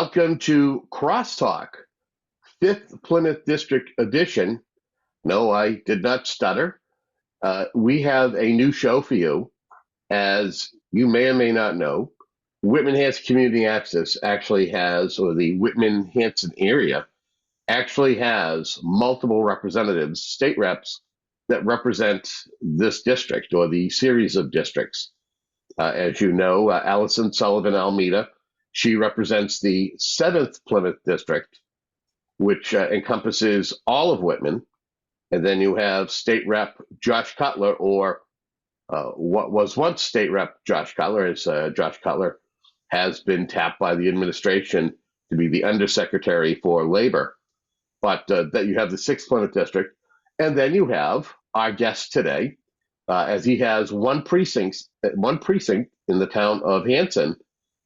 Welcome to CrossTalk, 5th Plymouth District edition. No, I did not stutter. We have a new show for you. As you may or may not know, Whitman Hanson Community Access actually has, or the Whitman Hanson area actually has multiple representatives, state reps, that represent this district or the series of districts. As you know, Allison Sullivan Almeida, she represents the 7th Plymouth District, which encompasses all of Whitman. And then you have State Rep Josh Cutler, or what was once State Rep Josh Cutler, as Josh Cutler has been tapped by the administration to be the Undersecretary for Labor. But that you have the 6th Plymouth District. And then you have our guest today, as he has one precinct in the town of Hanson.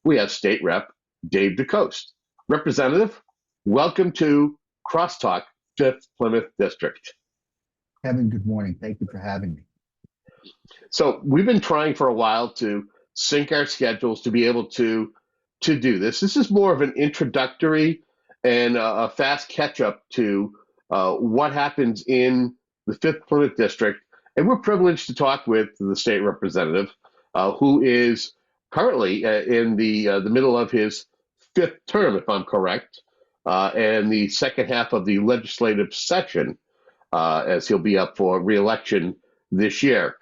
We have State Rep Dave DeCoste. Representative, welcome to CrossTalk, 5th Plymouth District. Kevin, good morning. Thank you for having me. So we've been trying for a while to sync our schedules to be able to do this. This is more of an introductory and a fast catch-up to what happens in the 5th Plymouth District. And we're privileged to talk with the state representative, who is currently in the middle of his 5th term, if I'm correct, and the second half of the legislative session, as he'll be up for re-election this year.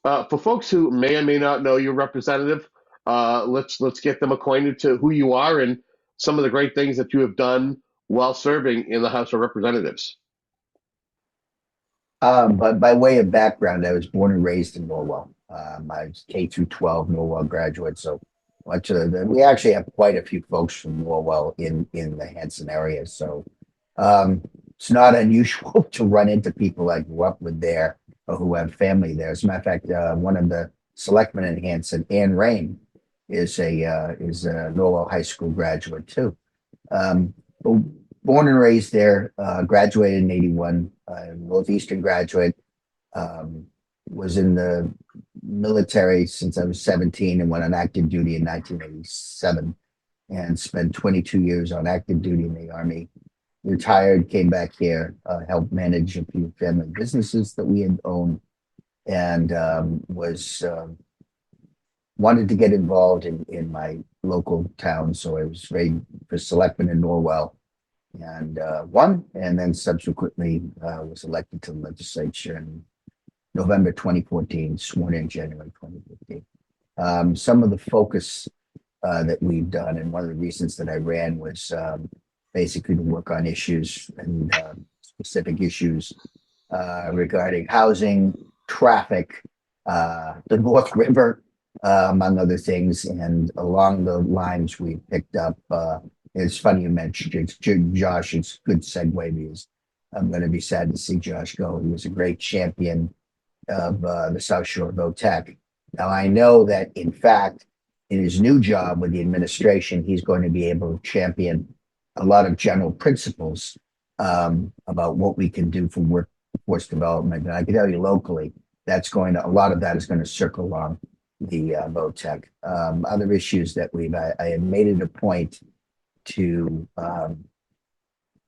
For folks who may or may not know your representative, let's get them acquainted to who you are and some of the great things that you have done while serving in the House of Representatives. But by way of background, I was born and raised in Norwell. I was K through 12 Norwell graduate. So much of we actually have quite a few folks from Norwell in the Hanson area. So it's not unusual to run into people I grew up with there or who have family there. As a matter of fact, one of the selectmen in Hanson, Ann Rain, is a Norwell High School graduate too. Born and raised there, graduated in '81, Northeastern graduate, was in the military since I was 17 and went on active duty in 1987 and spent 22 years on active duty in the Army. Retired, came back here, helped manage a few family businesses that we had owned, and wanted to get involved in my local town. So I was raised for selectman in Norwell and won, and then subsequently was elected to the legislature in November 2014, sworn in January 2015. Some of the focus that we've done, and one of the reasons that I ran was basically to work on issues and specific issues regarding housing, traffic, the North River, among other things. And along the lines we picked up, it's funny you mentioned Josh. It's a good segue because I'm going to be sad to see Josh go. He was a great champion of the South Shore VOTEC. Now, I know that, in fact, in his new job with the administration, he's going to be able to champion a lot of general principles about what we can do for workforce development. And I can tell you locally, a lot of that is going to circle along the VOTEC. Other issues that I had made it a point to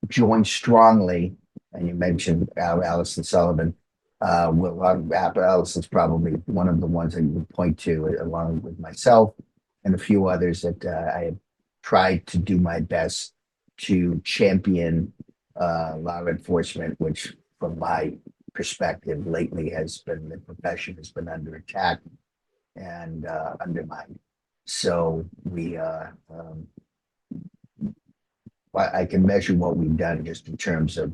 join strongly, and you mentioned Allison Sullivan. Allison's probably one of the ones that you would point to, along with myself and a few others, that I have tried to do my best to champion law enforcement, which from my perspective lately the profession has been under attack and undermined. So I can measure what we've done just in terms of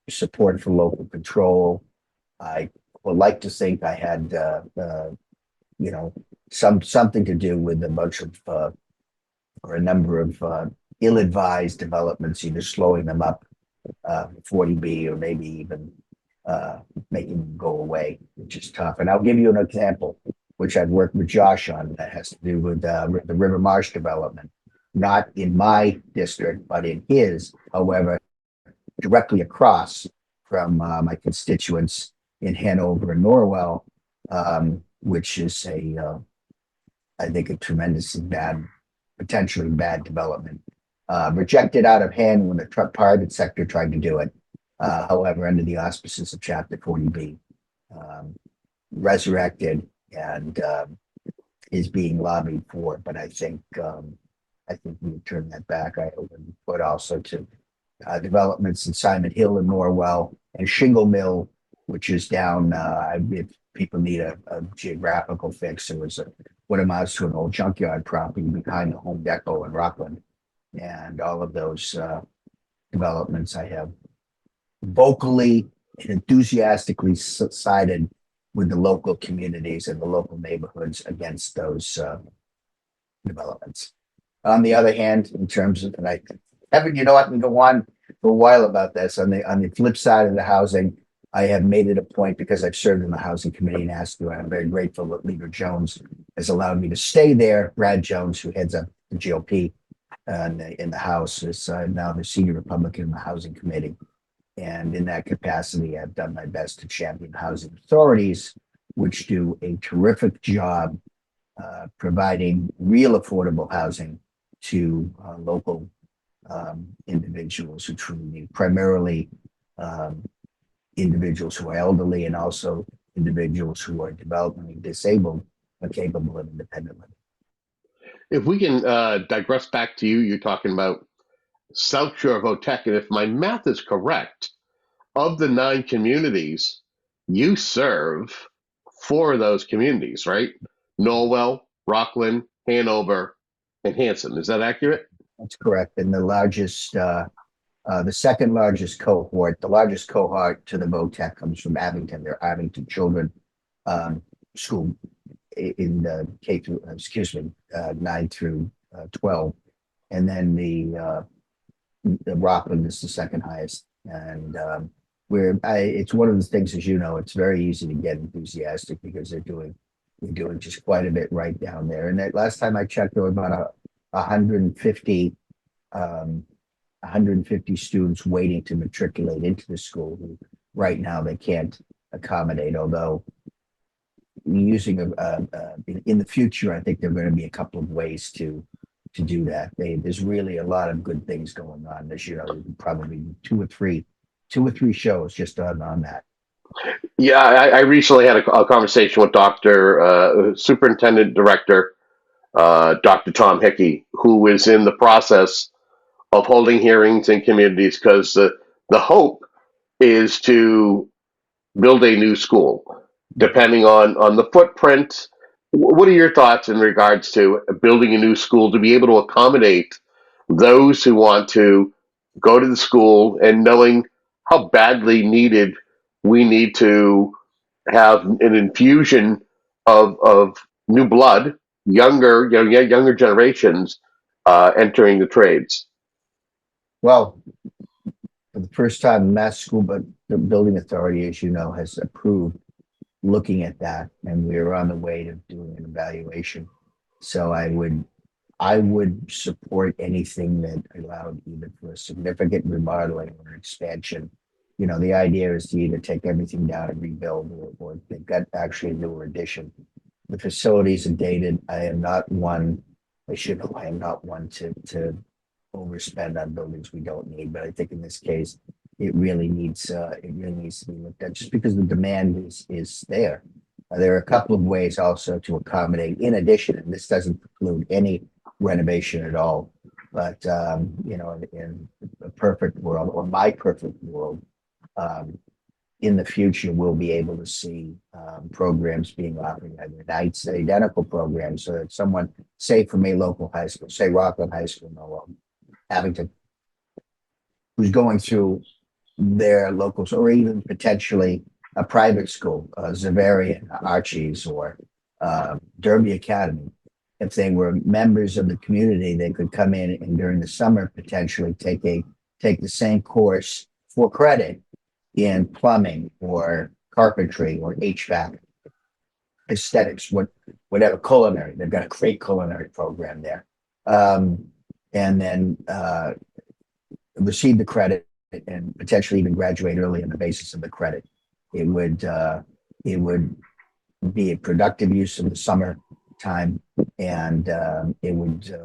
support for local control. I would like to think I had, something to do with a bunch of or a number of ill-advised developments, either slowing them up, 40B, or maybe even making them go away, which is tough. And I'll give you an example, which I've worked with Josh on, that has to do with the River Marsh development. Not in my district, but in his, however, directly across from my constituents in Hanover and Norwell, which is I think, a tremendously bad potentially bad development. Rejected out of hand when the private sector tried to do it. However, under the auspices of Chapter 40B, resurrected and is being lobbied for. But I think we would turn that back. I would put also to developments in Simon Hill and Norwell and Shingle Mill, which is down. If people need a geographical fix, there was what amounts to an old junkyard property behind the Home Depot in Rockland, and all of those developments I have vocally and enthusiastically sided with the local communities and the local neighborhoods against those developments. On the other hand, in terms of, and I can go on for a while about this. On the flip side of the housing, I have made it a point, because I've served in the housing committee in Askew, and I'm very grateful that Leader Jones has allowed me to stay there. Brad Jones, who heads up the GOP in the House, is now the senior Republican in the housing committee. And in that capacity, I've done my best to champion housing authorities, which do a terrific job providing real affordable housing to local individuals who truly need, primarily individuals who are elderly, and also individuals who are developmentally disabled but capable of independent living. If we can digress back to you, you're talking about South Shore of Otech, and if my math is correct, of the 9 communities, you serve 4 of those communities, right? Norwell, Rockland, Hanover, and Hanson. Is that accurate? That's correct. And the second largest cohort, the largest cohort to the VOTEC comes from Abington. Their Abington Children School in the 9 through 12. And then the Rockland is the second highest. And it's one of the things, as you know, it's very easy to get enthusiastic because they're doing just quite a bit right down there. And that last time I checked, there were about 150 students waiting to matriculate into the school who right now they can't accommodate, although using in the future, I think there are going to be a couple of ways to do that. There's really a lot of good things going on this year. Probably two or three shows just on that. Yeah, I recently had a conversation with Dr. Superintendent Director Dr. Tom Hickey, who is in the process of holding hearings in communities, because the hope is to build a new school, depending on the footprint. What are your thoughts in regards to building a new school to be able to accommodate those who want to go to the school, and knowing how badly needed we need to have an infusion of new blood, younger generations entering the trades? Well, for the first time, Mass School, but the Building Authority, as you know, has approved looking at that, and we're on the way to doing an evaluation. So I would support anything that allowed either for a significant remodeling or expansion. The idea is to either take everything down and rebuild, or they've got actually a newer addition. The facilities are dated. I am not one to overspend on buildings we don't need. But I think in this case, it really needs to be looked at, just because the demand is there. There are a couple of ways also to accommodate, in addition, and this doesn't preclude any renovation at all. But in a perfect world, or my perfect world, in the future, we'll be able to see programs being offered either nights, identical programs, so that someone, say from a local high school, say Rockland High School, no, Abington, who's going through their locals, or even potentially a private school, Zavarian, Archie's, or Derby Academy. If they were members of the community, they could come in and during the summer potentially take the same course for credit in plumbing or carpentry or HVAC, aesthetics, whatever, culinary. They've got a great culinary program there. And then receive the credit and potentially even graduate early on the basis of the credit. It would be a productive use of the summer time, and it would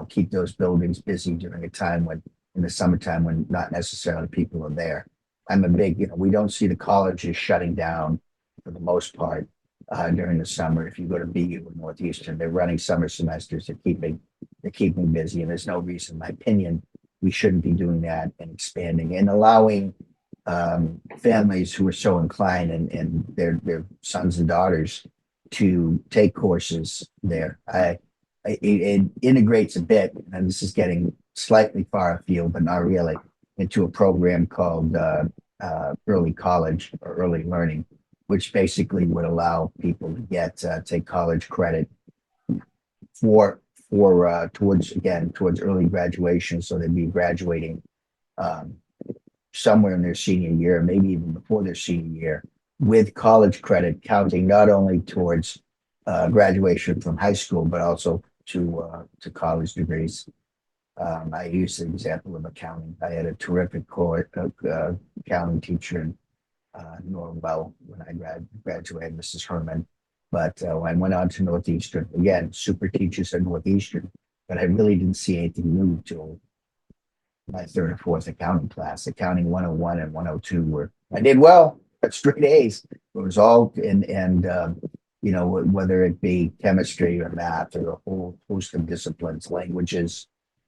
keep those buildings busy during a time when in the summertime when not necessarily people are there. I'm a big, we don't see the colleges shutting down for the most part during the summer. If you go to BU in Northeastern, they're running summer semesters. They're keeping busy, and there's no reason, in my opinion, we shouldn't be doing that and expanding and allowing families who are so inclined and their sons and daughters to take courses there. It integrates a bit, and this is getting slightly far afield, but not really, into a program called early college or early learning, which basically would allow people to take college credit for towards early graduation, so they'd be graduating um, somewhere in their senior year, maybe even before their senior year, with college credit counting not only towards graduation from high school, but also to college degrees. I use the example of accounting. I had a terrific accounting teacher in Norwell when I graduated, Mrs. Herman. But when I went on to Northeastern, again, super teachers at Northeastern, but I really didn't see anything new till my third or fourth accounting class. Accounting 101 and 102 I did well, got straight A's. It was all whether it be chemistry or math or a whole host of disciplines, languages,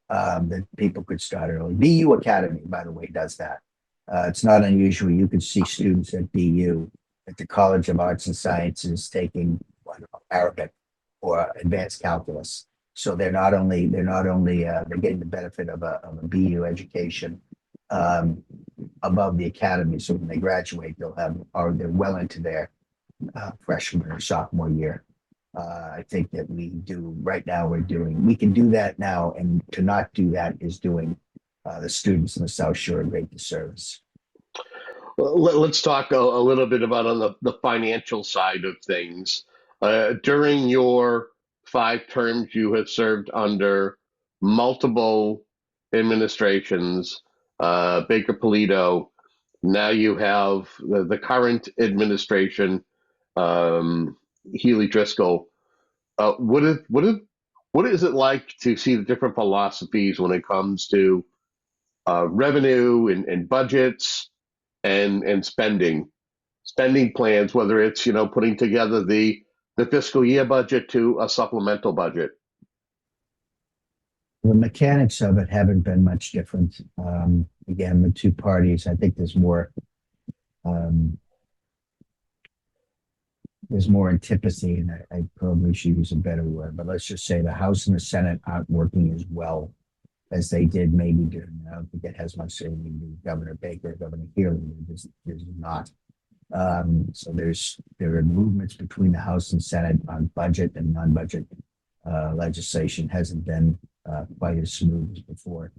that people could start early. BU Academy, by the way, does that. It's not unusual. You could see students at BU, at the College of Arts and Sciences, taking Arabic or advanced calculus. So they're getting the benefit of a BU education above the academy. So when they graduate, they're well into their freshman or sophomore year. I think that we can do that now, and to not do that is doing the students in the South Shore a great disservice. Well, let's talk a little bit about on the financial side of things. During your 5 terms, you have served under multiple administrations, Baker Polito. Now you have the current administration, Healy Driscoll. What is it like to see the different philosophies when it comes to revenue and budgets and spending plans, whether it's putting together the fiscal year budget to a supplemental budget? The mechanics of it haven't been much different. Again, the two parties, I think um, there's more antipathy, and I probably should use a better word, but let's just say the House and the Senate aren't working as well as they did maybe during, I don't think it has much to do with Governor Baker, Governor Healy. There's not. So there are movements between the House and Senate on budget and non-budget legislation hasn't been quite as smooth as before.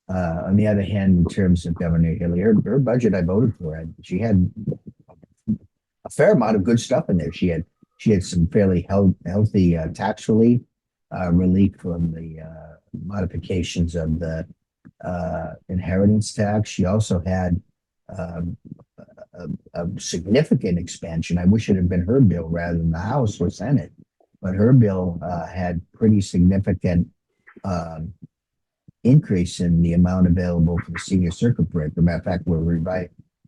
On the other hand, in terms of Governor Healy, her budget I voted for, she had a fair amount of good stuff in there. She had some fairly healthy tax relief, relief from the modifications of the inheritance tax. She also had a significant expansion. I wish it had been her bill rather than the House or Senate, but her bill had pretty significant increase in the amount available for the senior circuit breaker. Matter of fact, we're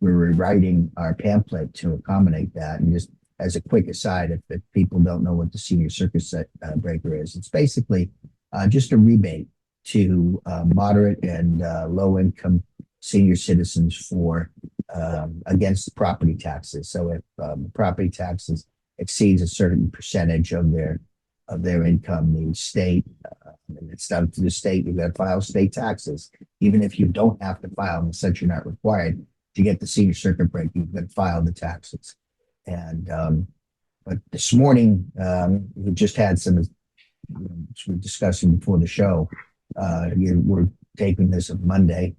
rewriting our pamphlet to accommodate that. And just as a quick aside, if people don't know what the senior circuit breaker is, it's basically just a rebate to moderate and low income senior citizens for against property taxes. So if property taxes exceeds a certain percentage of their income, the state, and it's down to the state, you've got to file state taxes. Even if you don't have to file them, since you're not required to get the senior circuit breaker, you've got to file the taxes. And but this morning, we just had some, we were discussing before the show. We're taping this on Monday,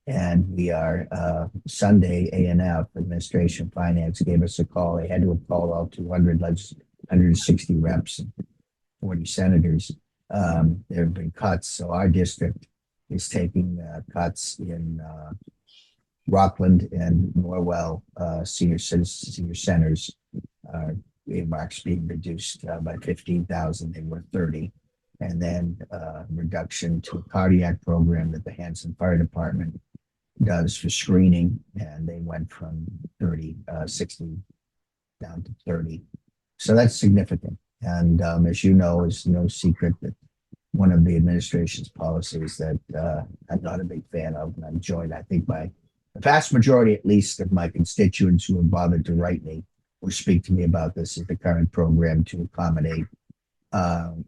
and we are Sunday. A&F Administration Finance gave us a call. They had to have called all 160 reps and 40 senators. There have been cuts, so our district is taking cuts in Rockland and Norwell senior centers. earmarks being reduced by 15,000. They were 30. And then reduction to a cardiac program that the Hanson Fire Department does for screening. And they went from 60 down to 30. So that's significant. And as you know, it's no secret that one of the administration's policies that I'm not a big fan of, and I'm joined, I think, by the vast majority, at least, of my constituents who have bothered to write me or speak to me about this, is the current program to accommodate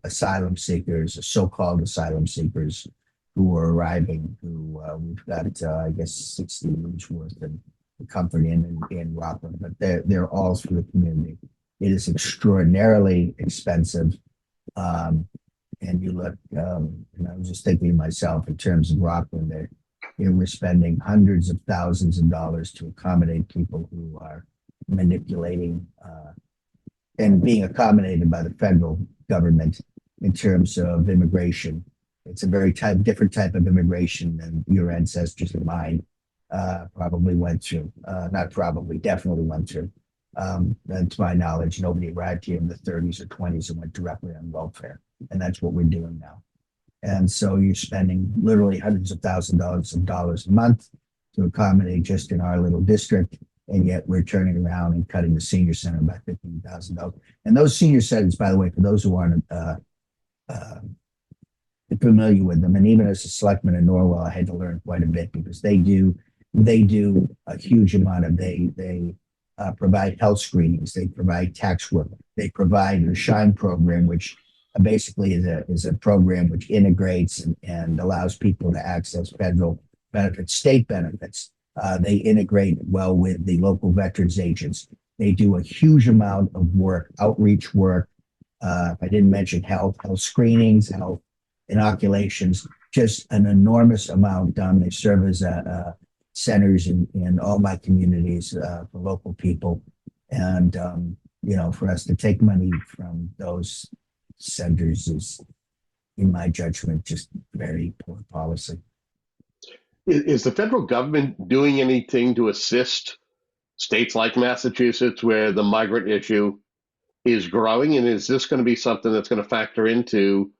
asylum seekers, so-called asylum seekers who are arriving, who we've got, I guess, 60 rooms worth of comfort in Rockland, but they're all through the community. It is extraordinarily expensive. And you look, and I was just thinking to myself in terms of Rockland, that we're spending hundreds of thousands of dollars to accommodate people who are manipulating and being accommodated by the federal government in terms of immigration. It's a very different type of immigration than your ancestors and mine probably went through. Not probably, definitely went through. And to my knowledge, nobody arrived here in the 30s or 20s and went directly on welfare. And that's what we're doing now. And so you're spending literally hundreds of thousands of dollars a month to accommodate just in our little district. And yet we're turning around and cutting the senior center by $15,000. And those senior centers, by the way, for those who aren't familiar with them, and even as a selectman in Norwell, I had to learn quite a bit because they do a huge amount of, they provide health screenings, they provide tax work, they provide the SHINE program, which basically is a program which integrates and allows people to access federal benefits, state benefits. They integrate well with the local veterans agents. They do a huge amount of work, outreach work. If I didn't mention health screenings, health inoculations, just an enormous amount done. They serve as centers in all my communities for local people. And, for us to take money from those centers is, in my judgment, just very poor policy. Is the federal government doing anything to assist states like Massachusetts where the migrant issue is growing? And is this going to be something that's going to factor into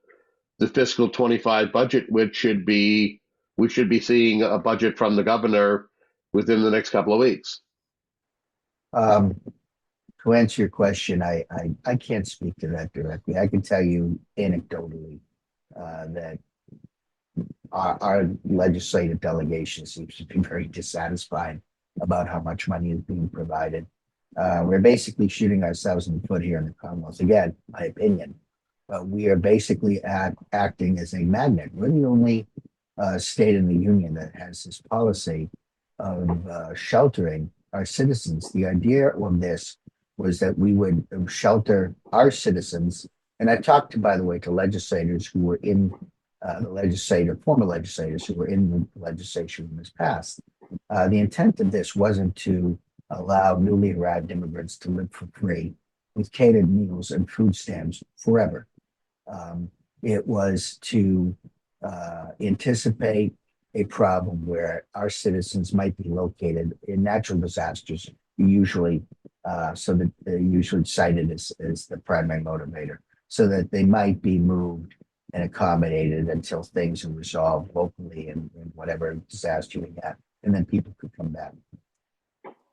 the fiscal 25 budget, we should be seeing a budget from the governor within the next couple of weeks? To answer your question, I can't speak to that directly. I can tell you anecdotally that our legislative delegation seems to be very dissatisfied about how much money is being provided. We're basically shooting ourselves in the foot here in the Commonwealth. Again, my opinion, but we are basically acting as a magnet. We're the only state in the union that has this policy of sheltering our citizens. The idea of this was that we would shelter our citizens. And I talked to, by the way, to legislators who were in former legislators who were in the legislation when this passed. The intent of this wasn't to allow newly arrived immigrants to live for free with catered meals and food stamps forever. It was to anticipate a problem where our citizens might be located in natural disasters, usually, so that they're usually cited as the primary motivator, so that they might be moved and accommodated until things are resolved locally in whatever disaster we have, and then people could come back.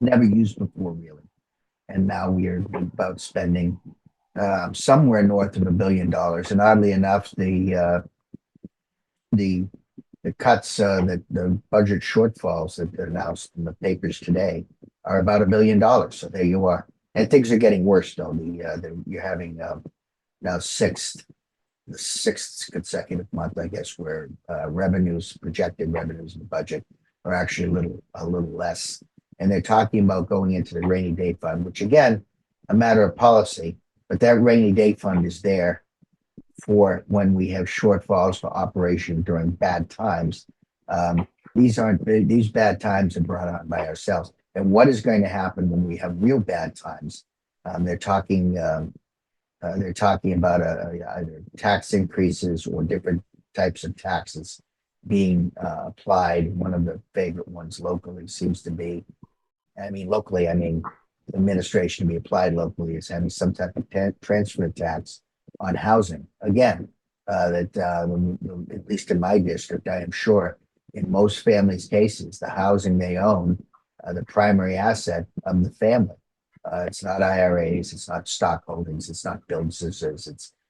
Never used before, really. And now we are about spending somewhere north of $1 billion. And oddly enough, the cuts, the budget shortfalls that are announced in the papers today are about $1 billion. So there you are. And things are getting worse, though. You're having now the sixth consecutive month, I guess, where projected revenues in the budget are actually a little less. And they're talking about going into the rainy day fund, which again, a matter of policy, but that rainy day fund is there for when we have shortfalls for operation during bad times. These bad times are brought on by ourselves. And what is going to happen when we have real bad times? They're talking about either tax increases or different types of taxes being applied. One of the favorite ones locally seems to be, I mean administration to be applied locally is having some type of transfer tax on housing. Again, at least in my district, I am sure in most families' cases, the housing they own, the primary asset of the family. It's not IRAs, it's not stock holdings, it's not businesses,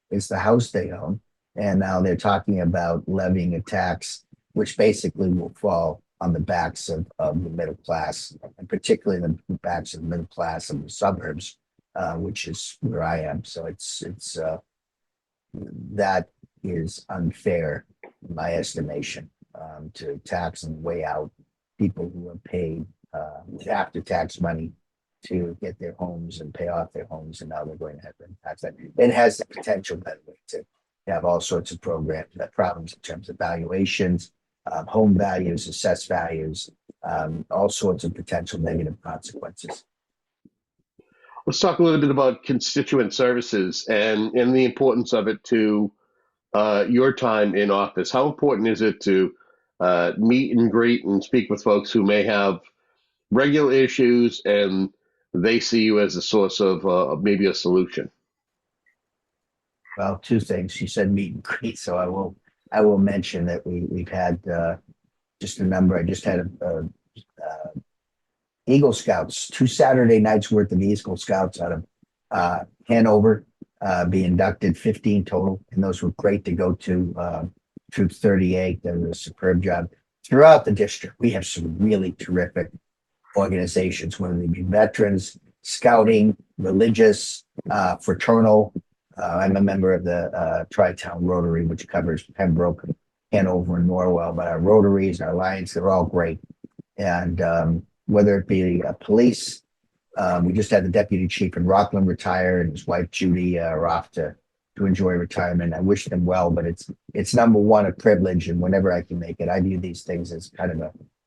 it's the house they own. And now they're talking about levying a tax, which basically will fall on the backs of the middle class, and particularly the backs of the middle class of the suburbs, which is where I am. So it's that is unfair, in my estimation, to tax and weigh out people who have paid after tax money to get their homes and pay off their homes, and now they're going to have them tax that. It has the potential, by the way, to have all sorts of programs, problems in terms of valuations, home values, assessed values, all sorts of potential negative consequences. Let's talk a little bit about constituent services and the importance of it to your time in office. How important is it to meet and greet and speak with folks who may have regular issues and they see you as a source of maybe a solution? Well, two things. She said meet and greet, so I will mention that we've had just a number. I just had a Eagle Scouts, 2 Saturday nights worth of Eagle Scouts out of Hanover, be inducted, 15 total, and those were great to go to. Troop 38 did a superb job. Throughout the district, we have some really terrific organizations, whether they be veterans, scouting, religious, fraternal. I'm a member of the Tri-Town Rotary, which covers Pembroke, Hanover, and Norwell. But our Rotaries, our Alliance, they're all great. And whether it be police, we just had the deputy chief in Rockland retire, and his wife Judy are off to enjoy retirement. I wish them well, but it's number one a privilege, and whenever I can make it, I view these things as kind of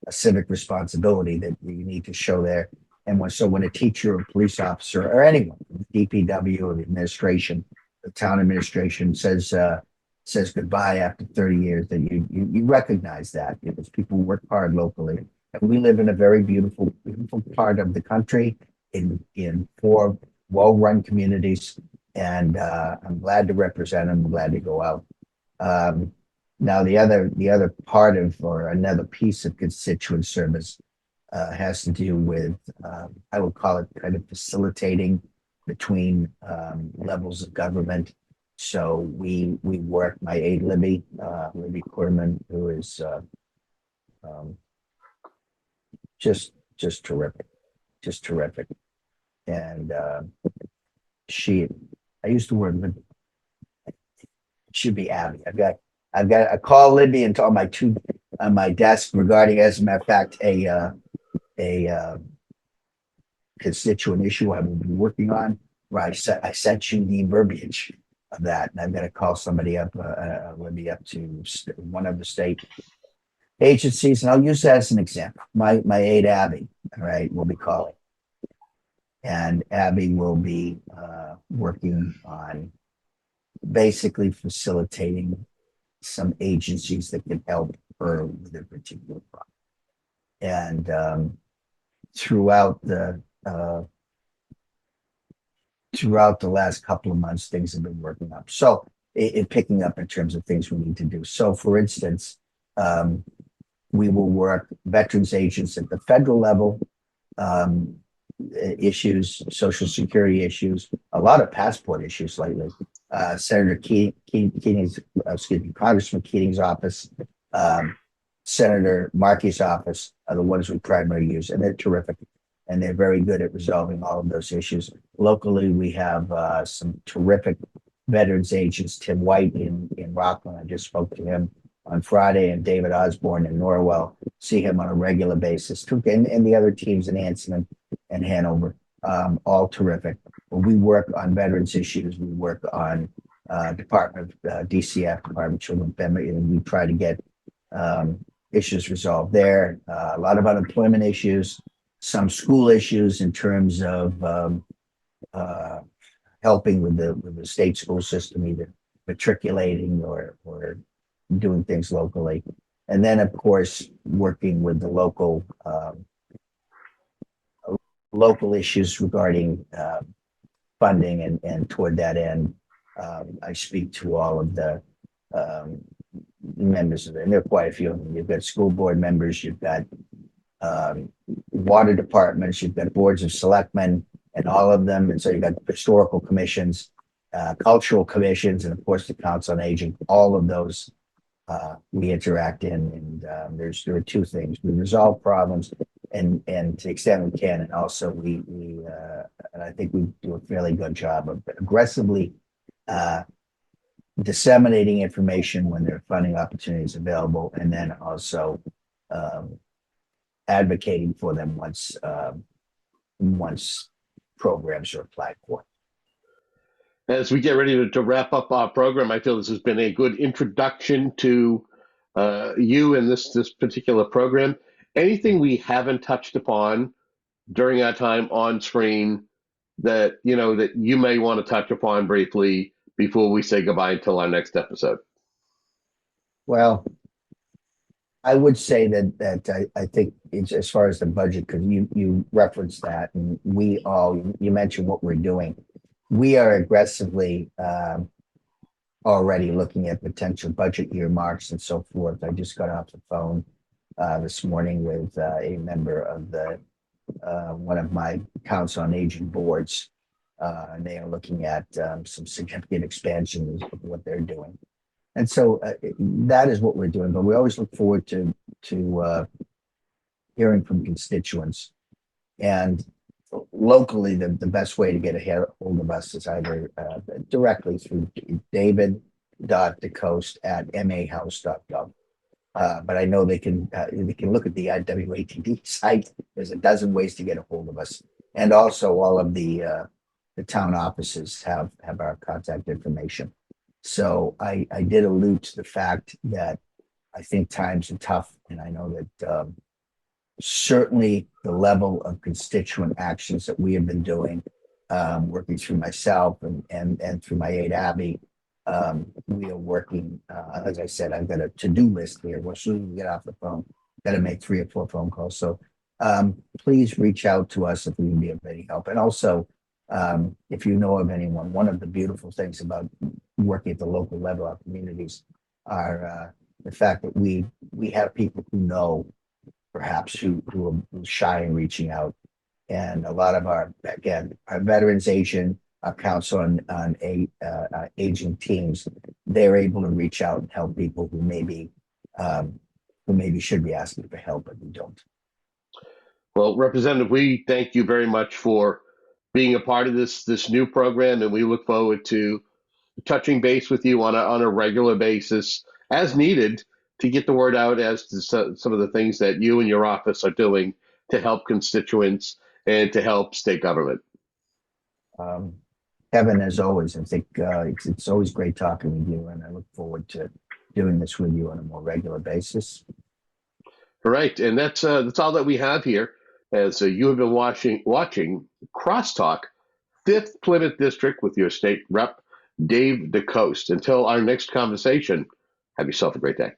a civic responsibility that you need to show there. And when a teacher or police officer or anyone, DPW or the administration, the town administration says goodbye after 30 years, that you recognize that, because people work hard locally. And we live in a very beautiful part of the country in 4 well-run communities. And I'm glad to represent them. I'm glad to go out. Now, the other part of, or another piece of constituent service has to do with, I would call it kind of facilitating between levels of government. So we work, my aide Libby Quarterman, who is just terrific, and I used the word Libby. It should be Abby. I call Libby and on my desk regarding, as a matter of fact, a constituent issue I will be working on, where I sent you the verbiage of that, and I'm going to call somebody up, Libby, up to one of the state agencies, and I'll use that as an example. My aide Abby, all right, will be calling, and Abby will be working on basically facilitating some agencies that can help her with a particular problem. And throughout the last couple of months, things have been working up. So it picking up in terms of things we need to do. So, for instance, we will work veterans agents at the federal level, issues, Social Security issues, a lot of passport issues lately. Senator Keating's, Congressman Keating's office, Senator Markey's office are the ones we primarily use, and they're terrific, and they're very good at resolving all of those issues. Locally, we have some terrific veterans agents. Tim White in Rockland, I just spoke to him on Friday, and David Osborne in Norwell, see him on a regular basis, and the other teams in Hanson and Hanover, all terrific. When we work on veterans issues, we work on Department of DCF, Department of Children and Family, and we try to get issues resolved there. A lot of unemployment issues, some school issues in terms of helping with the state school system, either matriculating or doing things locally. And then, of course, working with the local local issues regarding funding, and toward that end, I speak to all of the members of it, and there are quite a few of them. You've got school board members, you've got water departments, you've got boards of selectmen, and all of them, and so you've got historical commissions, cultural commissions, and of course the council on aging. All of those we interact in, and there are two things: we resolve problems, and to the extent we can, and also we and I think we do a fairly good job of aggressively disseminating information when there are funding opportunities available, and then also advocating for them once programs are applied for. As we get ready to wrap up our program, I feel this has been a good introduction to you and this particular program. Anything we haven't touched upon during our time on screen that you may want to touch upon briefly before we say goodbye until our next episode? Well, I would say that I think it's, as far as the budget, because you referenced that, and you mentioned what we're doing. We are aggressively already looking at potential budget earmarks and so forth. I just got off the phone this morning with a member of one of my council on aging boards, and they are looking at some significant expansions of what they're doing. And so that is what we're doing, but we always look forward to hearing from constituents. And locally, the best way to get a hold of us is either directly through david.decoste@mahouse.gov. But I know they can look at the WATD site. There's a dozen ways to get a hold of us, and also all of the town offices have our contact information. So I did allude to the fact that I think times are tough, and I know that certainly the level of constituent actions that we have been doing, working through myself and through my aide Abby, we are working. As I said, I've got a to-do list here. As soon as we get off the phone, got to make 3 or 4 phone calls. So please reach out to us if we can be of any help. And also, if you know of anyone, one of the beautiful things about working at the local level, our communities, are the fact that we have people who know, perhaps who are shy in reaching out, and a lot of our veterans agent, our council on aging teams, they're able to reach out and help people who maybe should be asking for help, but who don't. Well, Representative, we thank you very much for being a part of this new program, and we look forward to touching base with you on a regular basis as needed to get the word out as to some of the things that you and your office are doing to help constituents and to help state government. Kevin, as always, I think it's always great talking with you, and I look forward to doing this with you on a more regular basis. All right, and that's all that we have here. As you have been watching CrossTalk, 5th Plymouth District with your state rep, Dave DeCoste. Until our next conversation, have yourself a great day.